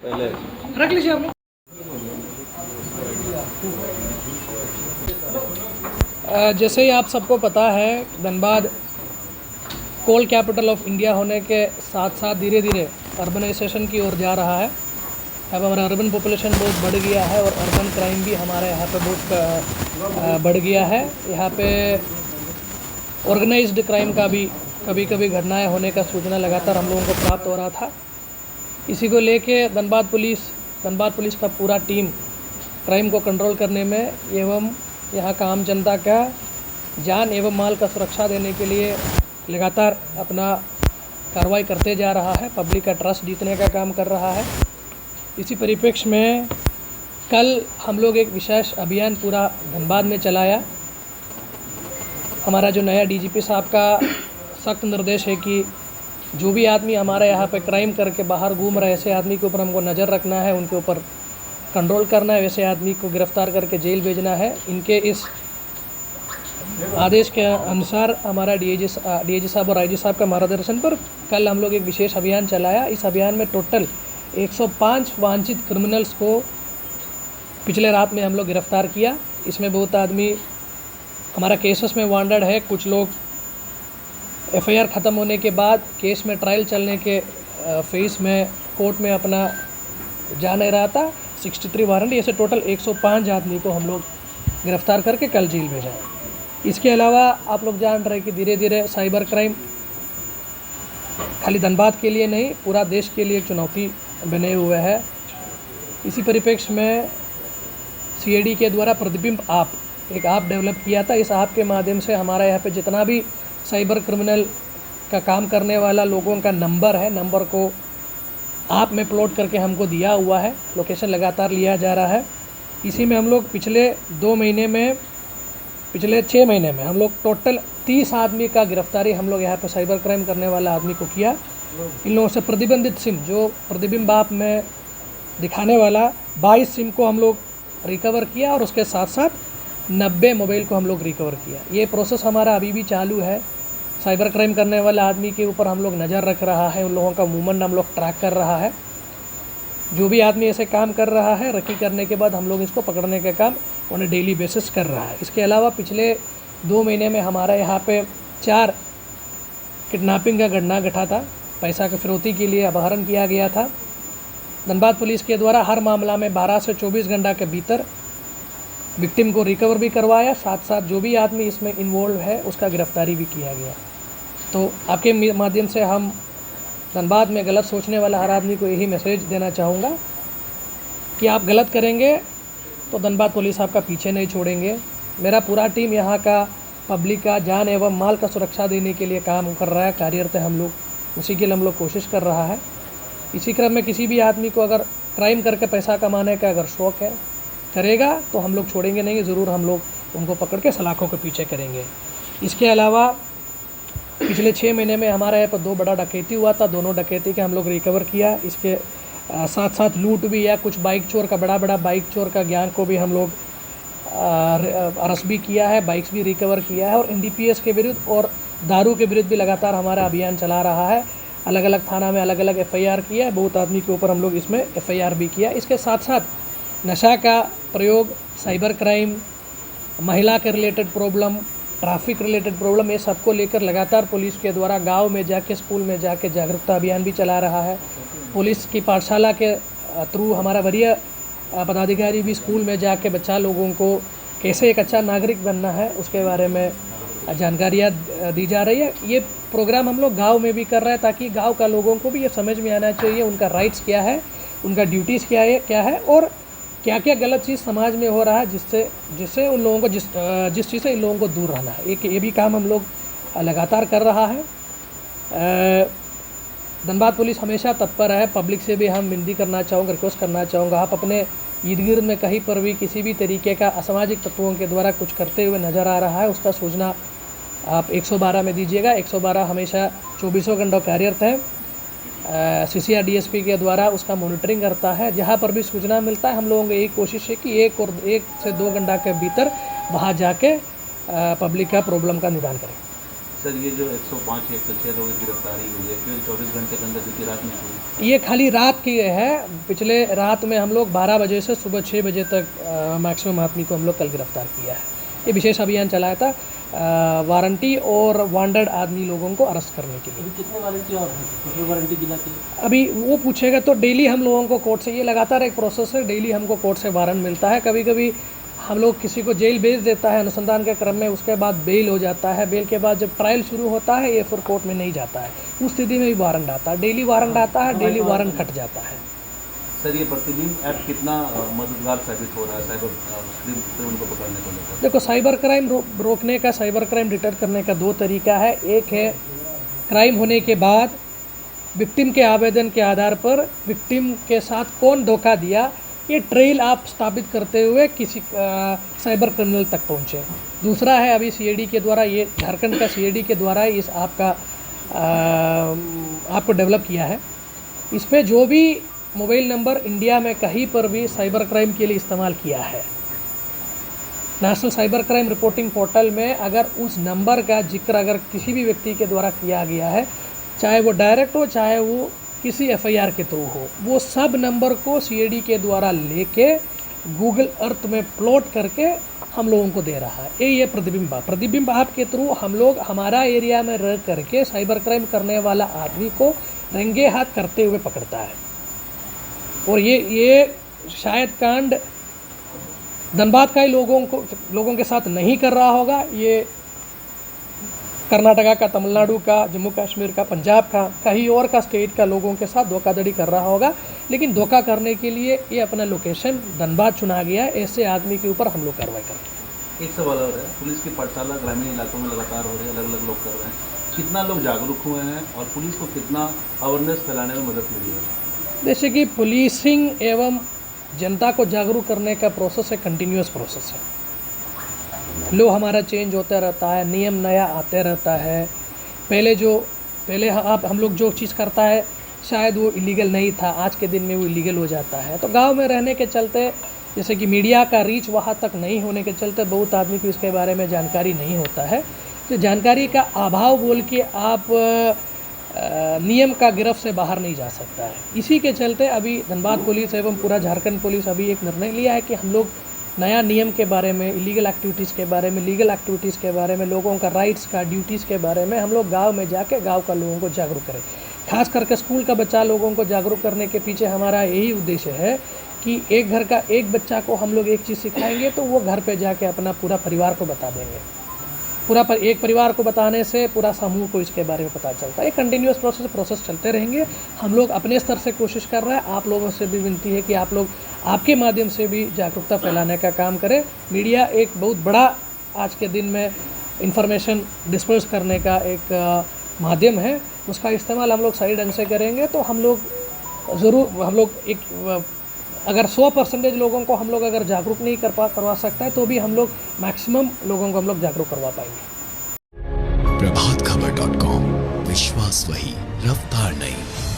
पहले रख लीजिए आप लोग। जैसे ही आप सबको पता है, धनबाद कोल कैपिटल ऑफ इंडिया होने के साथ साथ धीरे धीरे अर्बनाइजेशन की ओर जा रहा है। अब हमारा अर्बन पॉपुलेशन बहुत बढ़ गया है और अर्बन क्राइम भी हमारे यहाँ पे बहुत बढ़ गया है। यहाँ पे ऑर्गेनाइज्ड क्राइम का भी कभी कभी घटनाएं होने का सूचना लगातार हम लोगों को प्राप्त हो रहा था। इसी को लेके धनबाद पुलिस का पूरा टीम क्राइम को कंट्रोल करने में एवं यहाँ का आम जनता का जान एवं माल का सुरक्षा देने के लिए लगातार अपना कार्रवाई करते जा रहा है। पब्लिक का ट्रस्ट जीतने का काम कर रहा है। इसी परिप्रेक्ष्य में कल हम लोग एक विशेष अभियान पूरा धनबाद में चलाया। हमारा जो नया डीजीपी साहब का सख्त निर्देश है कि जो भी आदमी हमारे यहाँ पे क्राइम करके बाहर घूम रहे ऐसे आदमी के ऊपर हमको नज़र रखना है, उनके ऊपर कंट्रोल करना है, वैसे आदमी को गिरफ्तार करके जेल भेजना है। इनके इस आदेश के अनुसार हमारा डीआईजी साहब और आईजी साहब का मार्गदर्शन पर कल हम लोग एक विशेष अभियान चलाया। इस अभियान में टोटल 105 वांछित क्रिमिनल्स को पिछले रात में हम लोग गिरफ्तार किया। इसमें बहुत आदमी हमारा केसेस में वांटेड है। कुछ लोग एफआईआर ख़त्म होने के बाद केस में ट्रायल चलने के फेस में कोर्ट में अपना जा नहीं रहा था। 63 वारंट, ऐसे टोटल 105 आदमी को हम लोग गिरफ्तार करके कल जेल भेजा। इसके अलावा आप लोग जान रहे हैं कि धीरे धीरे साइबर क्राइम खाली धनबाद के लिए नहीं, पूरा देश के लिए एक चुनौती बने हुए है। इसी परिप्रेक्ष्य में सीआईडी के द्वारा प्रतिबिंब एक ऐप डेवलप किया था। इस ऐप के माध्यम से हमारे यहाँ पे जितना भी साइबर क्रिमिनल का काम करने वाला लोगों का नंबर है, नंबर को ऐप में प्लॉट करके हमको दिया हुआ है। लोकेशन लगातार लिया जा रहा है। इसी में हम लोग पिछले 6 महीने में हम लोग टोटल 30 आदमी का गिरफ्तारी हम लोग यहाँ पे साइबर क्राइम करने वाला आदमी को किया। इन लोगों से प्रतिबंधित सिम, जो प्रतिबिंब ऐप में दिखाने वाला 22 सिम को हम लोग रिकवर किया और उसके साथ साथ 90 मोबाइल को हम लोग रिकवर किया। ये प्रोसेस हमारा अभी भी चालू है। साइबर क्राइम करने वाला आदमी के ऊपर हम लोग नज़र रख रहा है, उन लोगों का मूवमेंट हम लोग ट्रैक कर रहा है। जो भी आदमी ऐसे काम कर रहा है, रखी करने के बाद हम लोग इसको पकड़ने का काम उन्हें डेली बेसिस कर रहा है। इसके अलावा पिछले 2 महीने में हमारे यहाँ पे 4 किडनैपिंग का घटना घटा था। पैसा की फिरौती के लिए अपहरण किया गया था। धनबाद पुलिस के द्वारा हर मामला में 12 से 24 घंटा के भीतर विक्टिम को रिकवर भी करवाया, साथ साथ जो भी आदमी इसमें इन्वॉल्व है उसका गिरफ्तारी भी किया गया। तो आपके माध्यम से हम धनबाद में गलत सोचने वाला हर आदमी को यही मैसेज देना चाहूँगा कि आप गलत करेंगे तो धनबाद पुलिस आपका पीछे नहीं छोड़ेंगे। मेरा पूरा टीम यहाँ का पब्लिक का जान एवं माल का सुरक्षा देने के लिए काम कर रहा है, कार्यरत है हम लोग, उसी के लिए हम लोग कोशिश कर रहा है। इसी क्रम में किसी भी आदमी को अगर क्राइम करके पैसा कमाने का अगर शौक़ है, करेगा तो हम लोग छोड़ेंगे नहीं, ज़रूर हम लोग उनको पकड़ के सलाखों के पीछे करेंगे। इसके अलावा पिछले 6 महीने में हमारे यहाँ पर 2 बड़ा डकैती हुआ था। दोनों डकैती के हम लोग रिकवर किया। इसके साथ साथ लूट भी या कुछ बाइक चोर का बड़ा बाइक चोर का ज्ञान को भी हम लोग अरेस्ट भी किया है, बाइक्स भी रिकवर किया है। और एनडीपीएस के विरुद्ध और दारू के विरुद्ध भी लगातार हमारा अभियान चला रहा है। अलग अलग थाना में अलग अलग एफआईआर किया है, बहुत आदमी के ऊपर हम लोग इसमें एफआईआर भी किया। इसके साथ साथ नशा का प्रयोग, साइबर क्राइम, महिला के related problem, traffic related problem, ये सबको लेकर लगातार पुलिस के द्वारा गांव में जाके, स्कूल में जाके जागरूकता अभियान भी चला रहा है। पुलिस की पाठशाला के थ्रू हमारा वरीय पदाधिकारी भी स्कूल में जाके बच्चा लोगों को कैसे एक अच्छा नागरिक बनना है उसके बारे में जानकारियाँ दी जा रही है। ये प्रोग्राम हम लोग गाँव में भी कर रहे हैं ताकि गाँव का लोगों को भी ये समझ में आना चाहिए उनका राइट्स क्या है, उनका ड्यूटीज़ क्या है और क्या क्या गलत चीज़ समाज में हो रहा है जिससे उन लोगों को जिस चीज़ से इन लोगों को दूर रहना है। ये भी काम हम लोग लगातार कर रहा है। धनबाद पुलिस हमेशा तत्पर है। पब्लिक से भी हम विनती करना चाहूँगा, रिक्वेस्ट करना चाहूँगा, आप अपने इर्द गिर्द में कहीं पर भी किसी भी तरीके का असामाजिक तत्वों के द्वारा कुछ करते हुए नज़र आ रहा है, उसका सूचना आप 112 में दीजिएगा। 112 हमेशा 24 घंटों कार्यरत है। सीसीआर डीएसपी के द्वारा उसका मॉनिटरिंग करता है। जहाँ पर भी सूचना मिलता है हम लोगों की यही कोशिश है कि 1 से 2 घंटा के भीतर वहाँ जाके पब्लिक का प्रॉब्लम का निदान करें। सर ये जो 105 106 लोगों की गिरफ्तारी हुई है फिर 24 घंटे के अंदर बीती रात में हुई। ये खाली रात की है। पिछले रात में हम लोग 12 बजे से सुबह 6 बजे तक मैक्सिमम आदमी को हम लोग कल गिरफ्तार किया है। ये विशेष अभियान चलाया था वारंटी और वांटेड आदमी लोगों को अरेस्ट करने के लिए। अभी कितने वारंटी और हैं टोटल वारंटी जिला के? अभी वो पूछेगा तो डेली हम लोगों को कोर्ट से, ये लगातार एक प्रोसेस है, डेली हमको कोर्ट से वारंट मिलता है। कभी कभी हम लोग किसी को जेल भेज देता है अनुसंधान के क्रम में, उसके बाद बेल हो जाता है। बेल के बाद जब ट्रायल शुरू होता है ये फिर कोर्ट में नहीं जाता है, उस स्थिति में भी वारंट आता है। डेली वारंट आता है, डेली वारंट कट जाता है। सर ये प्रतिबिंब ऐप कितना मददगार साबित हो रहा है साइबर क्राइम को पकड़ने को लेकर? देखो, साइबर क्राइम रोकने का, साइबर क्राइम डिटेक्ट करने का दो तरीका है। एक है क्राइम होने के बाद विक्टिम के आवेदन के आधार पर विक्टिम के साथ कौन धोखा दिया, ये ट्रेल आप स्थापित करते हुए किसी साइबर क्रिमिनल तक पहुँचे। दूसरा है अभी सीएडी के द्वारा, ये झारखंड का सीएडी के द्वारा इस आपको डेवलप किया है। इसमें जो भी मोबाइल नंबर इंडिया में कहीं पर भी साइबर क्राइम के लिए इस्तेमाल किया है, national cyber crime reporting portal में अगर उस नंबर का जिक्र अगर किसी भी व्यक्ति के द्वारा किया गया है, चाहे वो डायरेक्ट हो चाहे वो किसी एफआईआर के थ्रू हो, वो सब नंबर को सीएडी के द्वारा लेके गूगल अर्थ में प्लॉट करके हम लोगों को दे रहा है। ये प्रतिबिंब ऐप के थ्रू हम लोग हमारा एरिया में रह करके साइबर क्राइम करने वाला आदमी को रंगे हाथ करते हुए पकड़ता है। और ये शायद कांड धनबाद का ही लोगों के साथ नहीं कर रहा होगा, ये कर्नाटका का, तमिलनाडु का, जम्मू कश्मीर का, पंजाब का, कहीं और का स्टेट का लोगों के साथ धोखाधड़ी कर रहा होगा। लेकिन धोखा करने के लिए ये अपना लोकेशन धनबाद चुना गया है। ऐसे आदमी के ऊपर हम लोग कार्रवाई करेंगे। एक सवाल और है, पुलिस की पाठशाला ग्रामीण इलाकों में लगातार हो रही है, अलग अलग लोग कर रहे हैं, कितना लोग जागरूक हुए हैं और पुलिस को कितना अवेयरनेस फैलाने में मदद मिली है? जैसे कि पुलिसिंग एवं जनता को जागरूक करने का प्रोसेस है, कंटिन्यूस प्रोसेस है। लो हमारा चेंज होता रहता है, नियम नया आते रहता है। पहले हम लोग जो चीज़ करता है शायद वो इलीगल नहीं था, आज के दिन में वो इलीगल हो जाता है। तो गांव में रहने के चलते, जैसे कि मीडिया का रीच वहाँ तक नहीं होने के चलते बहुत आदमी को इसके बारे में जानकारी नहीं होता है। तो जानकारी का अभाव बोल के आप नियम का गिरफ्त से बाहर नहीं जा सकता है। इसी के चलते अभी धनबाद पुलिस एवं पूरा झारखंड पुलिस अभी एक निर्णय लिया है कि हम लोग नया नियम के बारे में, इलीगल एक्टिविटीज़ के बारे में, लीगल एक्टिविटीज़ के बारे में, लोगों का राइट्स का, ड्यूटीज़ के बारे में हम लोग गांव में जाके गांव का लोगों को जागरूक करें। खास करके स्कूल का बच्चा लोगों को जागरूक करने के पीछे हमारा यही उद्देश्य है कि एक घर का एक बच्चा को हम लोग एक चीज़ सिखाएंगे तो वो घर पे जाके अपना पूरा परिवार को बता देंगे। एक परिवार को बताने से पूरा समूह को इसके बारे में पता चलता है। एक कंटिन्यूस प्रोसेस चलते रहेंगे। हम लोग अपने स्तर से कोशिश कर रहे हैं, आप लोगों से भी विनती है कि आप लोग आपके माध्यम से भी जागरूकता फैलाने का काम करें। मीडिया एक बहुत बड़ा आज के दिन में इंफॉर्मेशन डिस्पर्स करने का एक माध्यम है, उसका इस्तेमाल हम लोग सही ढंग से करेंगे तो हम लोग ज़रूर एक अगर 100% लोगों को हम लोग अगर जागरूक नहीं करवा सकता है तो भी हम लोग मैक्सिमम लोगों को हम लोग जागरूक करवा पाएंगे। प्रभातखबर.com, विश्वास वही, रफ्तार नहीं।